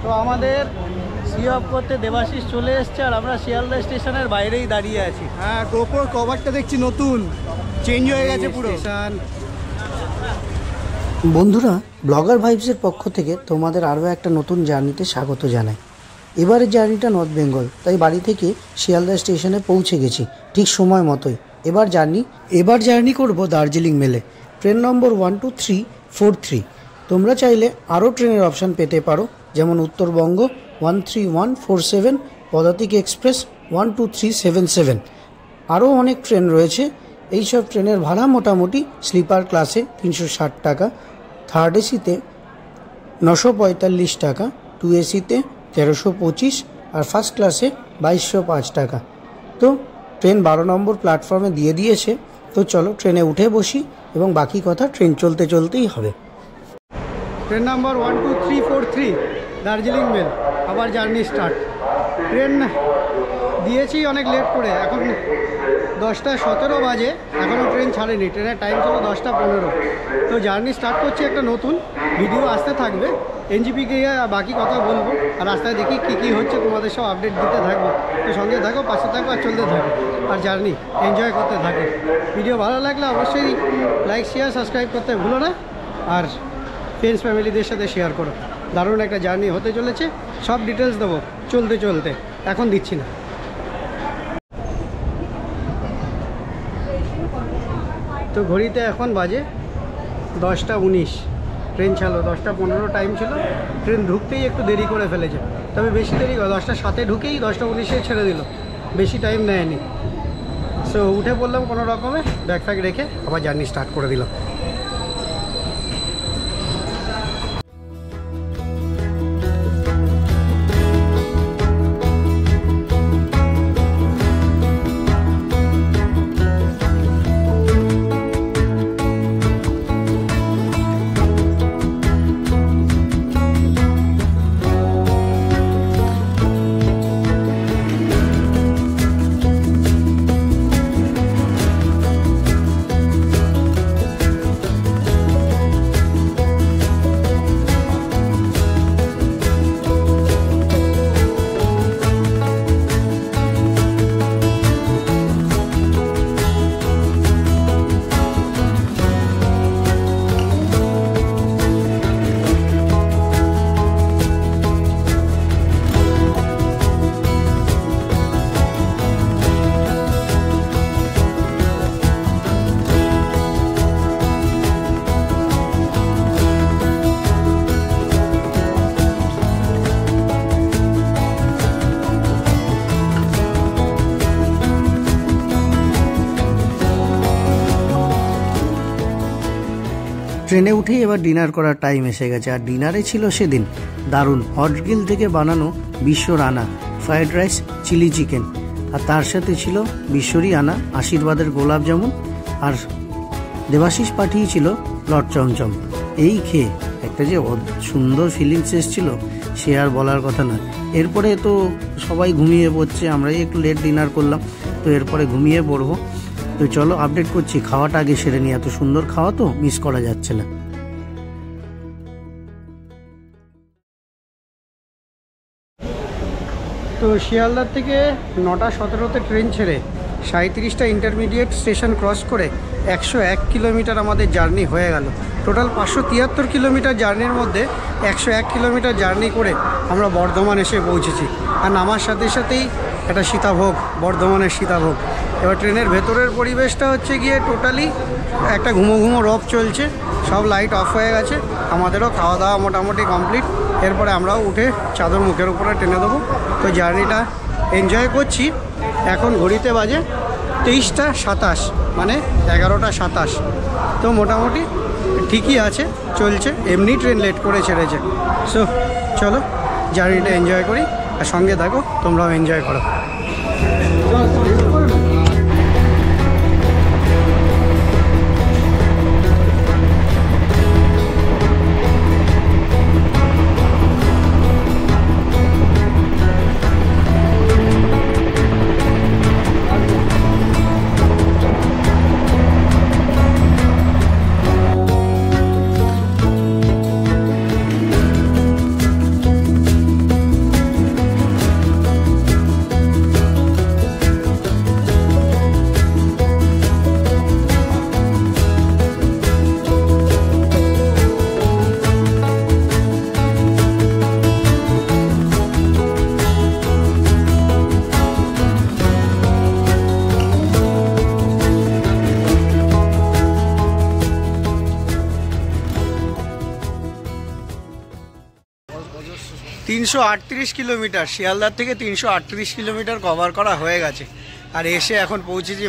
তো আমাদের C of করতে দেবাশিস চলে এসছে আর আমরা শিয়ালদা স্টেশনের বাইরেই দাঁড়িয়ে আছি। হ্যাঁ, গোপ্রোর কভারটা দেখছি নতুন চেঞ্জ হয়ে গেছে পুরো। বন্ধুরা, ব্লগার ভাইবসের পক্ষ থেকে তোমাদের আরও একটা নতুন জার্নিতে স্বাগত জানাই। এবারের জার্নিটা নর্থ বেঙ্গল, তাই বাড়ি থেকে শিয়ালদা স্টেশনে পৌঁছে গেছি ঠিক সময় মতোই। এবার জার্নি করব দার্জিলিং মেলে, ট্রেন নম্বর 12343। তোমরা চাইলে আরও ট্রেনের অপশান পেতে পারো, যেমন উত্তরবঙ্গ 13147, পদাতিক এক্সপ্রেস 12377। আরও অনেক ট্রেন রয়েছে। এইসব ট্রেনের ভাড়া মোটামুটি স্লিপার ক্লাসে 360 টাকা, থার্ড এসিতে 945 টাকা, 2 এসিতে 1325 আর ফার্স্ট ক্লাসে 2205 টাকা। তো ট্রেন 12 নম্বর প্ল্যাটফর্মে দিয়ে দিয়েছে। তো চলো ট্রেনে উঠে বসি এবং বাকি কথা ট্রেন চলতে চলতেই হবে। ট্রেন নাম্বার 12343 দার্জিলিং মেল, আবার জার্নি স্টার্ট। ট্রেন দিয়েছি অনেক লেট করে, এখন 10:17 বাজে, এখনও ট্রেন ছাড়েনি। ট্রেনের টাইম ছিল 10:15। তো জার্নি স্টার্ট করছি, একটা নতুন ভিডিও আসতে থাকবে। এনজিপিকে বাকি কথা বলবো, আর রাস্তায় দেখি কী হচ্ছে তোমাদের সব আপডেট দিতে থাকবো। তো সঙ্গে থাকো, পাশে থাকো আর চলতে থাকো, আর জার্নি এনজয় করতে থাকো। ভিডিও ভালো লাগলে অবশ্যই লাইক, শেয়ার, সাবস্ক্রাইব করতে ভুলো না, আর ফ্রেন্ডস ফ্যামিলিদের সাথে শেয়ার করো। দারুণ একটা জার্নি হতে চলেছে, সব ডিটেলস দেবো চলতে চলতে, এখন দিচ্ছি না। তো ঘড়িতে এখন বাজে 10:19, ট্রেন ছিল 10:15 টাইম ছিল। ট্রেন ঢুকতেই একটু দেরি করে ফেলেছে, তবে বেশি দেরি 10:07 ঢুকেই 10:19 ছেড়ে দিল, বেশি টাইম নেয়নি। সো উঠে পড়লাম কোনো রকমে, ব্যাগ ফ্যাগ রেখে আবার জার্নি স্টার্ট করে দিলাম। ট্রেনে উঠেই এবার ডিনার করার টাইম এসে গেছে। আর ডিনারে ছিল সেদিন দারুণ হট গ্রিল থেকে বানানো বিশ্ব রানা, ফ্রাইড রাইস, চিলি চিকেন, আর তার সাথে ছিল বিশ্বরই আনা আশীর্বাদের গোলাপ জামুন, আর দেবাশিস পাঠিয়েছিল লট চমচম। এই খেয়ে একটা যে সুন্দর ফিলিংস এসেছিল সে আর বলার কথা না। এরপরে তো সবাই ঘুমিয়ে পড়ছে, আমরাই একটু লেট ডিনার করলাম, তো এরপরে ঘুমিয়ে পড়বো। তো চলো আপডেট করছি, খাওয়াটা আগে সেরে নিই, এত সুন্দর খাওয়া তো মিস করা যাচ্ছে না। তো শিয়ালদার থেকে 9:17 ট্রেন ছেড়ে 37টা ইন্টারমিডিয়েট স্টেশন ক্রস করে 101 কিলোমিটার আমাদের জার্নি হয়ে গেল। টোটাল 573 কিলোমিটার জার্নির মধ্যে 101 কিলোমিটার জার্নি করে আমরা বর্ধমান এসে পৌঁছেছি। আর নামার সাথে সাথেই একটা সীতাভোগ, বর্ধমানের সীতাভোগ। এবার ট্রেনের ভেতরের পরিবেশটা হচ্ছে গিয়ে টোটালি একটা ঘুমো ঘুমো রব চলছে, সব লাইট অফ হয়ে গেছে। আমাদেরও খাওয়া দাওয়া মোটামুটি কমপ্লিট। এরপরে আমরাও উঠে চাদর মুখের উপরে টেনে দেবো। তো জার্নিটা এনজয় করছি। এখন ঘড়িতে বাজে 23:27, মানে 11:27। তো মোটামুটি ঠিকই আছে, চলছে। এমনি ট্রেন লেট করে ছেড়েছে। সো চলো জার্নিটা এনজয় করি, আর সঙ্গে থাকো, তোমরাও এনজয় করো। 338 কিলোমিটার, শিয়ালদার থেকে 338 কিলোমিটার কভার করা হয়ে গেছে। আর এসে এখন পৌঁছেছি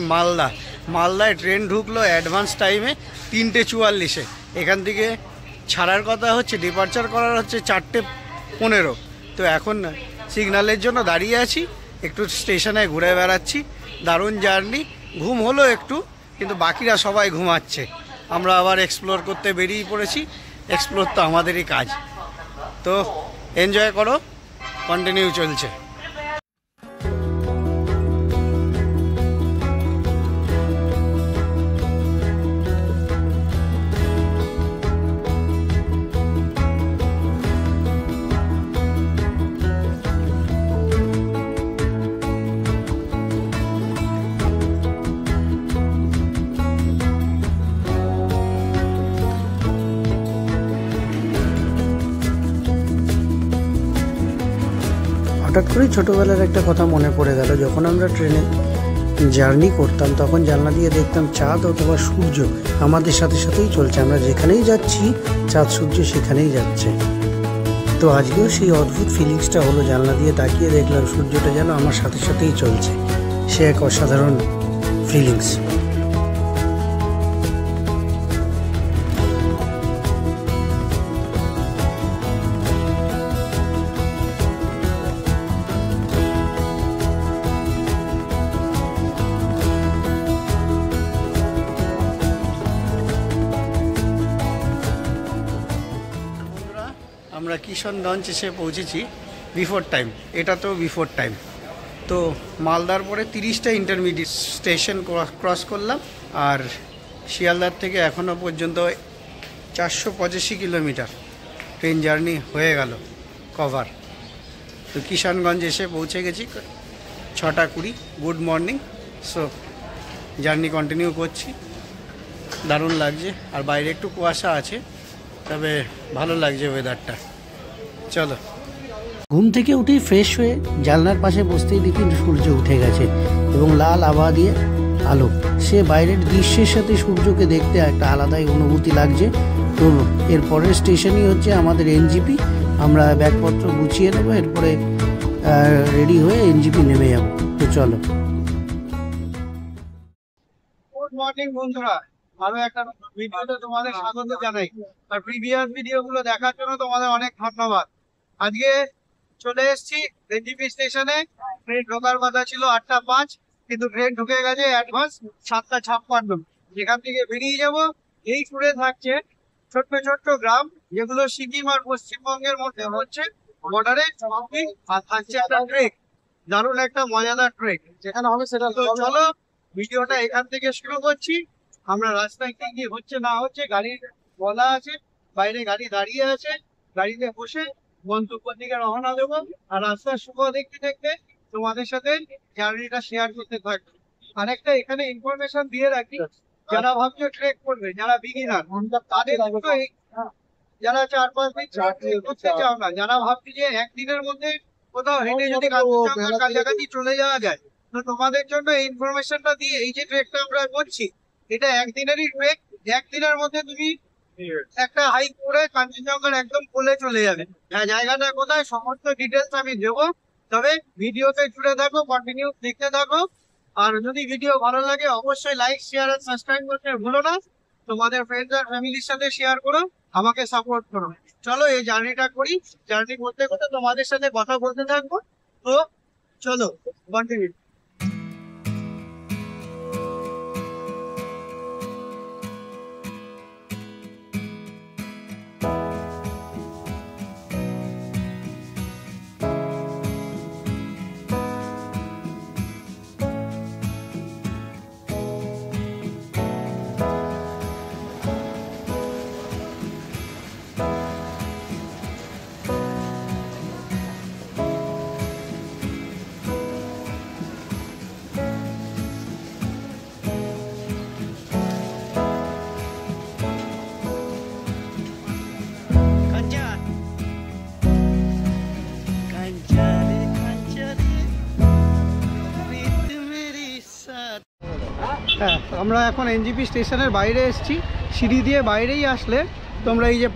মালদায় ট্রেন ঢুকলো অ্যাডভান্স টাইমে 3:44-এ। এখান থেকে ছাড়ার কথা হচ্ছে, ডিপারচার করার হচ্ছে 4:15। তো এখন সিগন্যালের জন্য দাঁড়িয়ে আছি, একটু স্টেশনে ঘুরে বেড়াচ্ছি। দারুণ জার্নি, ঘুম হলো একটু, কিন্তু বাকিরা সবাই ঘুমাচ্ছে। আমরা আবার এক্সপ্লোর করতে বেরিয়ে পড়েছি। এক্সপ্লোর তো আমাদেরই কাজ, তো এনজয় করো, কন্টিনিউ চলছে। হঠাৎ করেই ছোটোবেলার একটা কথা মনে পড়ে গেল। যখন আমরা ট্রেনে জার্নি করতাম তখন জানলা দিয়ে দেখতাম চাঁদ অথবা সূর্য আমাদের সাথে সাথেই চলছে। আমরা যেখানেই যাচ্ছি চাঁদ সূর্য সেখানেই যাচ্ছে। তো আজকেও সেই অদ্ভুত ফিলিংসটা হলো, জানলা দিয়ে তাকিয়ে দেখলাম সূর্যটা যেন আমার সাথে সাথেই চলছে। সে এক অসাধারণ ফিলিংস। আমরা কিশনগঞ্জ এসে পৌঁছেছি বিফোর টাইম। এটা তো বিফোর টাইম। তো মালদার পরে 30টা ইন্টারমিডিয়েট স্টেশন ক্রস করলাম। আর শিয়ালদার থেকে এখনও পর্যন্ত 485 কিলোমিটার ট্রেন জার্নি হয়ে গেল কভার। তো কিশনগঞ্জ এসে পৌঁছে গেছি 6:20। Good morning. So journey continue করছি, দারুণ লাগছে। আর বাইরে একটু কুয়াশা আছে, তবে ভালো লাগছে ওয়েদারটা। চলো। ঘুম থেকে উঠেই ফ্রেশ হয়ে জানলার পাশে বসতেই দেখি সূর্য উঠে গেছে এবং লাল আভা দিয়ে আলো। সে বাইরের দৃশ্যের সাথে সূর্যকে দেখতে একটা আলাদাই অনুভূতি লাগছে। তো এর পরের স্টেশনই হচ্ছে আমাদের এনজিপি। আমরা ব্যাগপত্র গুছিয়ে নেবো, এরপরে রেডি হয়ে এনজিপি নেমে যাবো। তো চলো। গুড মর্নিং বন্ধুরা, আরো একটা ভিডিওতে তোমাদের স্বাগত জানাই। আর প্রিভিয়াস ভিডিওগুলো দেখার জন্য তোমাদের অনেক ধন্যবাদ। আজকে চলে এসেছি এনজিপি স্টেশনে। ট্রেন ঢোকার কথা ছিল 8:05, কিন্তু ট্রেন ঢুকে গেছে অ্যাডভান্স 7:56। যেখান থেকে বেরিয়ে যাব। এই ট্যুরে থাকছে ছোট্ট ছোট্ট গ্রাম, যেগুলো সিকিম আর পশ্চিমবঙ্গের মধ্যে হচ্ছে বর্ডারে। আর থাকছে একটা ট্রেক, দারুণ একটা মজাদার ট্রেক যেখানে হবে সেটা। তো চলো ভিডিওটা এখান থেকে শুরু করছি। আমরা রাস্তায় কি কি হচ্ছে না হচ্ছে, গাড়ির বলা আছে, বাইরে গাড়ি দাঁড়িয়ে আছে, গাড়িতে বসে গন্তব্যের দিকে রওনা দেবো। আর রাস্তার শুভ দেখতে দেখতে তোমাদের সাথে জার্নিটা শেয়ার করতে থাকবো। আরেকটা এখানে ইনফরমেশন দিয়ে রাখি, যারা ভাবছো ট্রেক করবে, যারা বিগিনার তাদের যারা 4-5 দিন করতে চাও না, যারা ভাবছি যে একদিনের মধ্যে কোথাও হেঁটে যদি কাঞ্চনজঙ্ঘার কাছাকাছি চলে যাওয়া যায়, তো তোমাদের জন্য এই ইনফরমেশনটা দিয়ে, এই যে ট্রেকটা আমরা করছি এটা একদিনেরই ট্রেক। একদিনের মধ্যে তুমি একটা হাইক করে কাঞ্চনজঙ্ঘার একদম কোলে চলে যাবে। হ্যাঁ, জায়গাটা কোথায় সমস্ত ডিটেলস আমি দেবো, তবে ভিডিওতে জুড়ে থাকো, কন্টিনিউ দেখতে থাকো। আর যদি ভিডিও ভালো লাগে অবশ্যই লাইক, শেয়ার আর সাবস্ক্রাইব করতে ভুলো না। তোমাদের ফ্রেন্ডস আর ফ্যামিলির সাথে শেয়ার করো, আমাকে সাপোর্ট করো। চলো এই জার্নিটা করি। জার্নি করতে করতে তোমাদের সাথে কথা বলতে থাকবো। তো চলো কন্টিনিউ। হ্যাঁ, আমরা এখন এনজিপি স্টেশনের বাইরে এসেছি। সিঁড়ি দিয়ে বাইরেই আসলে তোমরা এই যে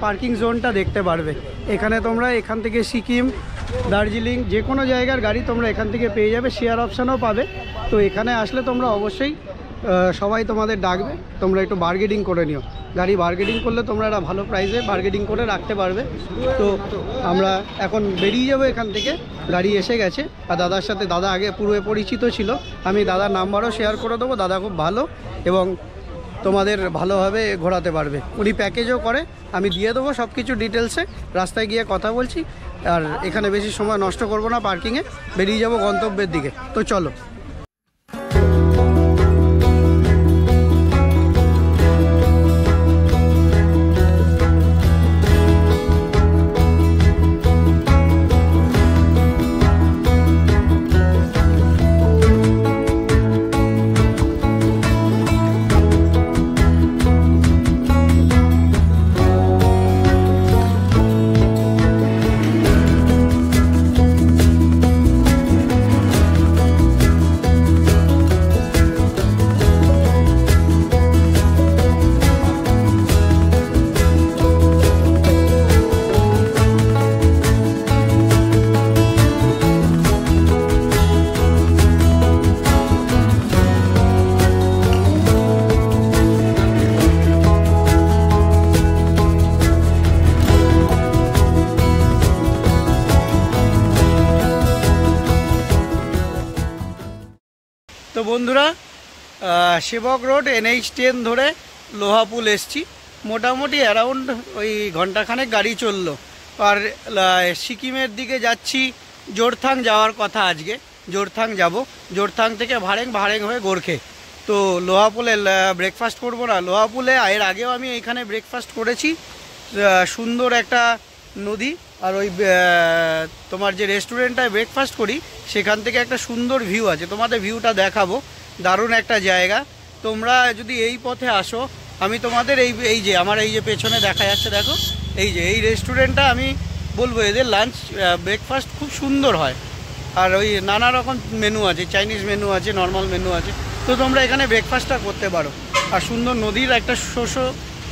পার্কিং জোনটা দেখতে পারবে। এখানে তোমরা এখান থেকে সিকিম, দার্জিলিং যে কোনো জায়গার গাড়ি তোমরা এখান থেকে পেয়ে যাবে, শেয়ার অপশানও পাবে। তো এখানে আসলে তোমরা অবশ্যই সবাই তোমাদের ডাকবে, তোমরা একটু বার্গেনিং করে নিও। গাড়ি বার্গেনিং করলে তোমরা একটা ভালো প্রাইসে বার্গেনিং করে রাখতে পারবে। তো আমরা এখন বেরিয়ে যাবো এখান থেকে, গাড়ি এসে গেছে। আর দাদার সাথে, দাদা আগে পুরো পরিচিত ছিল, আমি দাদার নাম্বারও শেয়ার করে দেবো। দাদা খুব ভালো এবং তোমাদের ভালোভাবে ঘোরাতে পারবে। উনি প্যাকেজও করে, আমি দিয়ে দেবো সব কিছু ডিটেলসে। রাস্তায় গিয়ে কথা বলছি, আর এখানে বেশি সময় নষ্ট করব না, পার্কিংয়ে বেরিয়ে যাব গন্তব্যের দিকে। তো চলো। তো বন্ধুরা, সেবক রোড NH10 ধরে লোহাপুল এসছি। মোটামুটি অ্যারাউন্ড ওই ঘন্টাখানেক গাড়ি চললো। আর সিকিমের দিকে যাচ্ছি, জোরথাং যাওয়ার কথা আজকে। জোরথাং যাব, জোরথাং থেকে ভাড়েং হয়ে গোর্খে। তো লোহাপুলে ব্রেকফাস্ট করবো না, লোহাপুলে এর আগেও আমি এইখানে ব্রেকফাস্ট করেছি। সুন্দর একটা নদী, আর ওই তোমার যে রেস্টুরেন্টটায় ব্রেকফাস্ট করি সেখান থেকে একটা সুন্দর ভিউ আছে, তোমাদের ভিউটা দেখাবো। দারুণ একটা জায়গা। তোমরা যদি এই পথে আসো, আমি তোমাদের এই যে আমার এই যে পেছনে দেখা যাচ্ছে, দেখো এই যে এই রেস্টুরেন্টটা, আমি বলবো এদের লাঞ্চ ব্রেকফাস্ট খুব সুন্দর হয়। আর ওই নানা রকম মেনু আছে, চাইনিজ মেনু আছে, নর্মাল মেনু আছে। তো তোমরা এখানে ব্রেকফাস্টটা করতে পারো। আর সুন্দর নদীর একটা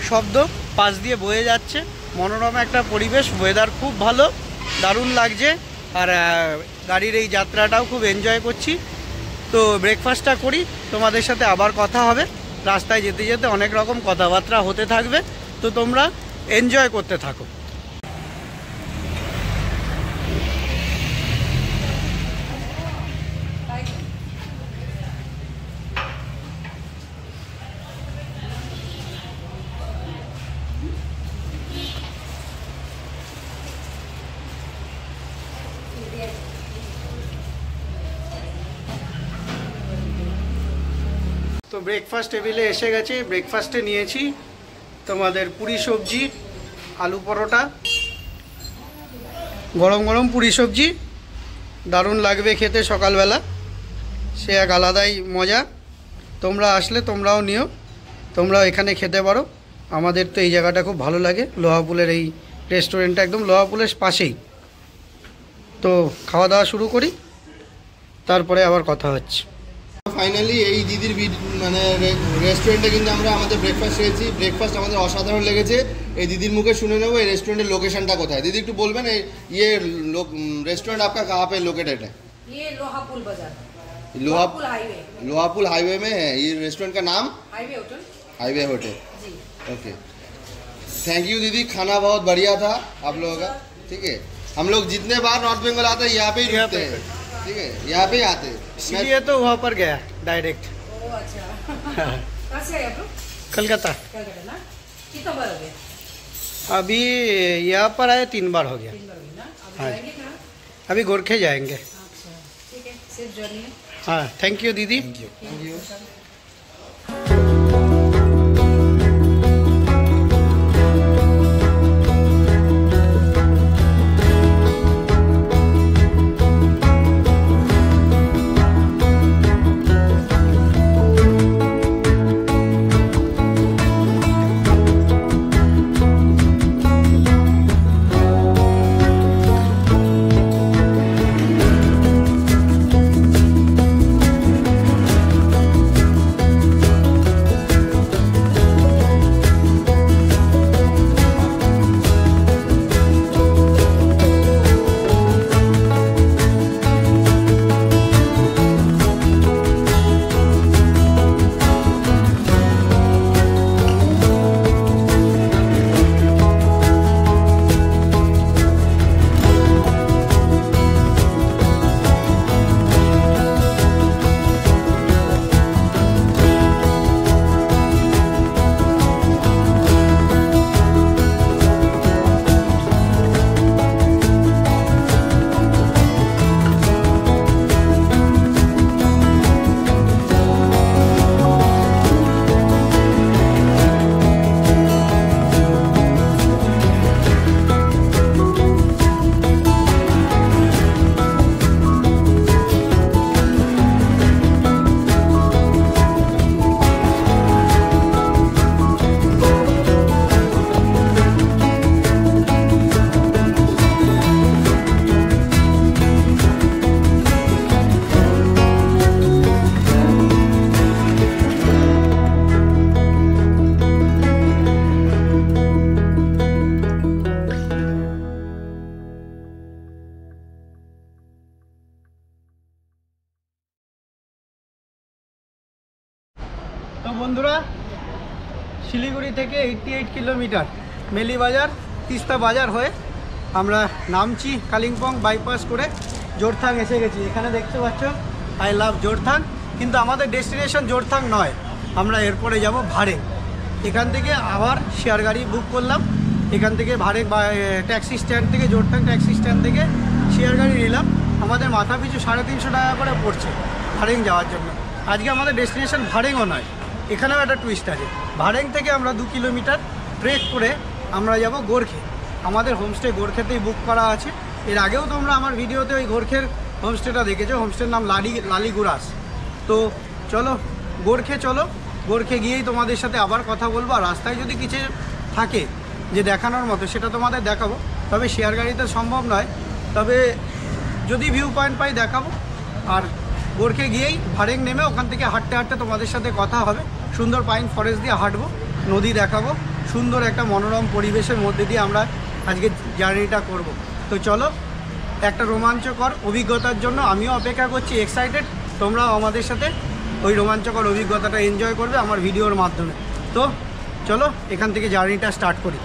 শব্দ পাশ দিয়ে বয়ে যাচ্ছে, মনোরম একটা পরিবেশ, ওয়েদার খুব ভালো, দারুণ লাগছে। আর গাড়ির এই যাত্রাটাও খুব এনজয় করছি। তো ব্রেকফাস্টটা করি, তোমাদের সাথে আবার কথা হবে। রাস্তায় যেতে যেতে অনেক রকম কথাবার্তা হতে থাকবে, তো তোমরা এনজয় করতে থাকো। তো ব্রেকফাস্ট টেবিলে এসে গেছে। ব্রেকফাস্টে নিয়েছি তোমাদের পুরি সবজি, আলু পরোটা, গরম গরম পুরি সবজি, দারুণ লাগবে খেতে সকালবেলা, সে এক আলাদাই মজা। তোমরা আসলে তোমরাও নিও, তোমরাও এখানে খেতে পারো। আমাদের তো এই জায়গাটা খুব ভালো লাগে, লোহাপুলের এই রেস্টুরেন্টটা একদম লোহাপুলের পাশেই। তো খাওয়া দাওয়া শুরু করি, তারপরে আবার কথা হচ্ছে। ফাইনালি এই দিদির মানে রেস্টুরেন্টে কিন্তু আমরা আমাদের ব্রেকফাস্ট খেয়েছি। ব্রেকফাস্ট আমাদের অসাধারণ লেগেছে। এই দিদির মুখে শুনে নেবো এই রেস্টুরেন্টের লোকেশনটা কোথায়। দিদি একটু বলবেন ये रेस्टोरेंट आपका कहाँ पे लोकेटेड है? ये लोहापुल बाजार, लोहापुल हाईवे में है ये रेस्टोरेंट का नाम? Highway hotel ji. Okay, thank you दीदी, खाना बहुत बढ़िया था आप लोगों का। ठीक है, हम लोग जितने बार नॉर्थ बंगाल आते हैं यहाँ पे ही रुकते हैं। ठीक है, यहाँ पे ही आते हैं, इसलिए तो वहाँ पर गया डायरेक्ट। अच्छा कहाँ से आए आप लोग? कलकत्ता। कलकत्ता ना? कितना बार हो गया? अभी यहाँ पर आए 3 बार हो गया। 3 बार हो गया ना? अब हाँ। जाएंगे कहाँ? अभी गोरखे जाएंगे। अच्छा ठीक है, सेफ जर्नी है। हाँ, थैंक यू दीदी। Thank you. শিলিগুড়ি থেকে 88 কিলোমিটার মেলিবাজার তিস্তা বাজার হয়ে আমরা নামছি কালিম্পং বাইপাস করে জোরথাং এসে গেছি। এখানে দেখতে পাচ্ছ আই লাভ জোরথাং, কিন্তু আমাদের ডেস্টিনেশন জোরথাং নয়, আমরা এরপরে যাব ভাড়েং। এখান থেকে আবার শেয়ার গাড়ি বুক করলাম, এখান থেকে ভাড়েং ট্যাক্সি স্ট্যান্ড থেকে জোরথাং ট্যাক্সি স্ট্যান্ড থেকে শেয়ার গাড়ি নিলাম। আমাদের মাথা পিছু 350 টাকা করে পড়ছে ভাড়েং যাওয়ার জন্য। আজকে আমাদের ডেস্টিনেশন ভাড়েংও নয়, এখানেও একটা টুইস্ট আছে। ভাড়েং থেকে আমরা 2 কিলোমিটার ট্রেক করে আমরা যাব গোর্খে। আমাদের হোমস্টে গোর্খেতেই বুক করা আছে। এর আগেও তোমরা আমার ভিডিওতে ওই গোর্খের হোমস্টেটা দেখেছো, হোমস্টের নাম লালিগুরাস। তো চলো গোর্খে, চলো গোর্খে গিয়েই তোমাদের সাথে আবার কথা বলবো। আর রাস্তায় যদি কিছু থাকে যে দেখানোর মতো সেটা তোমাদের দেখাবো, তবে শেয়ার গাড়িতে সম্ভব নয়, তবে যদি ভিউ পয়েন্ট পাই দেখাবো। আর গোর্খে গিয়েই ভাড়েং নেমে ওখান থেকে হাঁটতে হাঁটতে তোমাদের সাথে কথা হবে। সুন্দর পাইন ফরেস্ট দিয়ে হাঁটবো, নদী দেখাবো, সুন্দর একটা মনোরম পরিবেশের মধ্যে দিয়ে আমরা আজকে জার্নিটা করব। তো চলো, একটা রোমাঞ্চকর অভিজ্ঞতার জন্য আমিও অপেক্ষা করছি, এক্সাইটেড। তোমরাও আমাদের সাথে ওই রোমাঞ্চকর অভিজ্ঞতাটা এনজয় করবে আমার ভিডিওর মাধ্যমে। তো চলো এখান থেকে জার্নিটা স্টার্ট করি।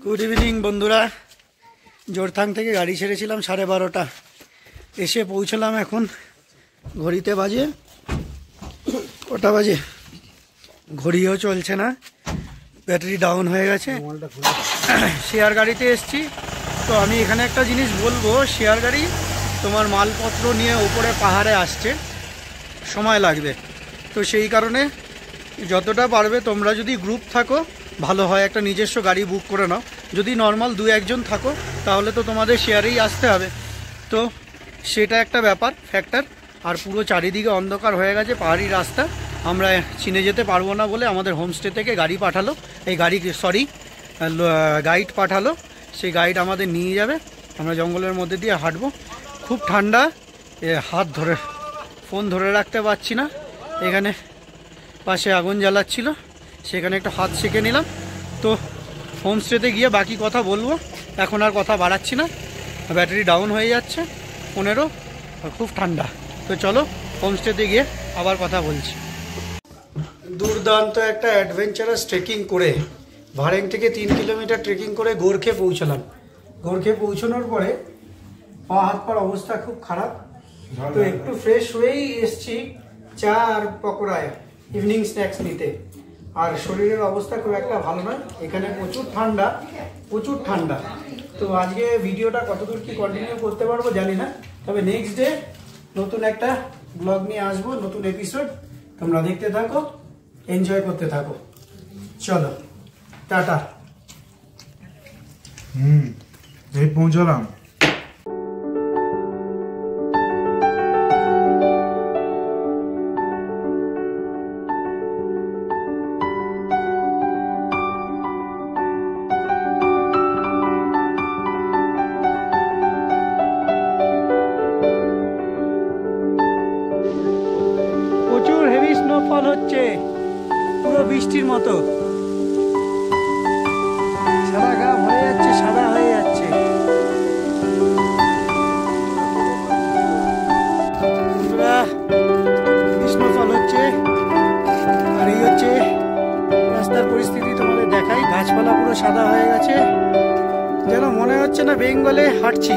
গুড ইভিনিং বন্ধুরা, জোরথাং থেকে গাড়ি ছেড়েছিলাম 12:30, এসে পৌঁছলাম এখন ঘড়িতে বাজে কটা বাজে, ঘড়িও চলছে না, ব্যাটারি ডাউন হয়ে গেছে। শেয়ার গাড়িতে এসছি। তো আমি এখানে একটা জিনিস বলবো, শেয়ার গাড়ি তোমার মালপত্র নিয়ে উপরে পাহাড়ে আসছে, সময় লাগবে। তো সেই কারণে যতটা পারবে তোমরা যদি গ্রুপ থাকো ভালো হয়, একটা নিজস্ব গাড়ি বুক করে নাও। যদি নর্মাল 2-1 জন থাকো তাহলে তো তোমাদের শেয়ারেই আসতে হবে। তো সেটা একটা ব্যাপার, ফ্যাক্টর। আর পুরো চারিদিকে অন্ধকার হয়ে গেছে, পাহাড়ি রাস্তা, আমরা চিনে যেতে পারবো না বলে আমাদের হোমস্টে থেকে গাড়ি পাঠালো, গাইড পাঠালো। সেই গাইড আমাদের নিয়ে যাবে, আমরা জঙ্গলের মধ্যে দিয়ে হাঁটবো। খুব ঠান্ডা, হাত ধরে ফোন ধরে রাখতে পারছি না। এখানে পাশে আগুন জ্বালাচ্ছিল, সেখানে একটু হাত সেঁকে নিলাম। তো হোমস্টেতে গিয়ে বাকি কথা বলবো, এখন আর কথা বাড়াচ্ছি না, ব্যাটারি ডাউন হয়ে যাচ্ছে 15, খুব ঠান্ডা। তো চলো হোমস্টেতে গিয়ে আবার কথা বলছি। দুর্দান্ত একটা অ্যাডভেঞ্চারাস ট্রেকিং করে ভাড়েং থেকে 3 কিলোমিটার ট্রেকিং করে গোর্খে পৌঁছলাম। গোর্খে পৌঁছানোর পরে পা হাত পার অবস্থা খুব খারাপ। তো একটু ফ্রেশ হয়েই এসছি চা আর পকোড়ায় ইভিনিং স্ন্যাক্স নিতে। আর শরীরের অবস্থা খুব একটা ভালো নয়, এখানে প্রচুর ঠান্ডা। তো আজকে ভিডিওটা কতদূর কি কন্টিনিউ করতে পারবো জানি না, তবে নেক্সট ডে নতুন একটা ব্লগ নিয়ে আসবো, নতুন এপিসোড। তোমরা দেখতে থাকো, এনজয় করতে থাকো। চলো টাটা। এই পৌঁছলাম। প্রচুর হেভি স্নোফল হচ্ছে, পুরো বৃষ্টির মতো। সারা গা ভরে যাচ্ছে, সাদা হয়ে যাচ্ছে। স্নোফল হচ্ছে, আর এই হচ্ছে রাস্তার পরিস্থিতি। তোমাদের দেখাই, গাছপালা পুরো সাদা হয়ে গেছে, যেন মনে হচ্ছে না বেঙ্গলে হাঁটছি।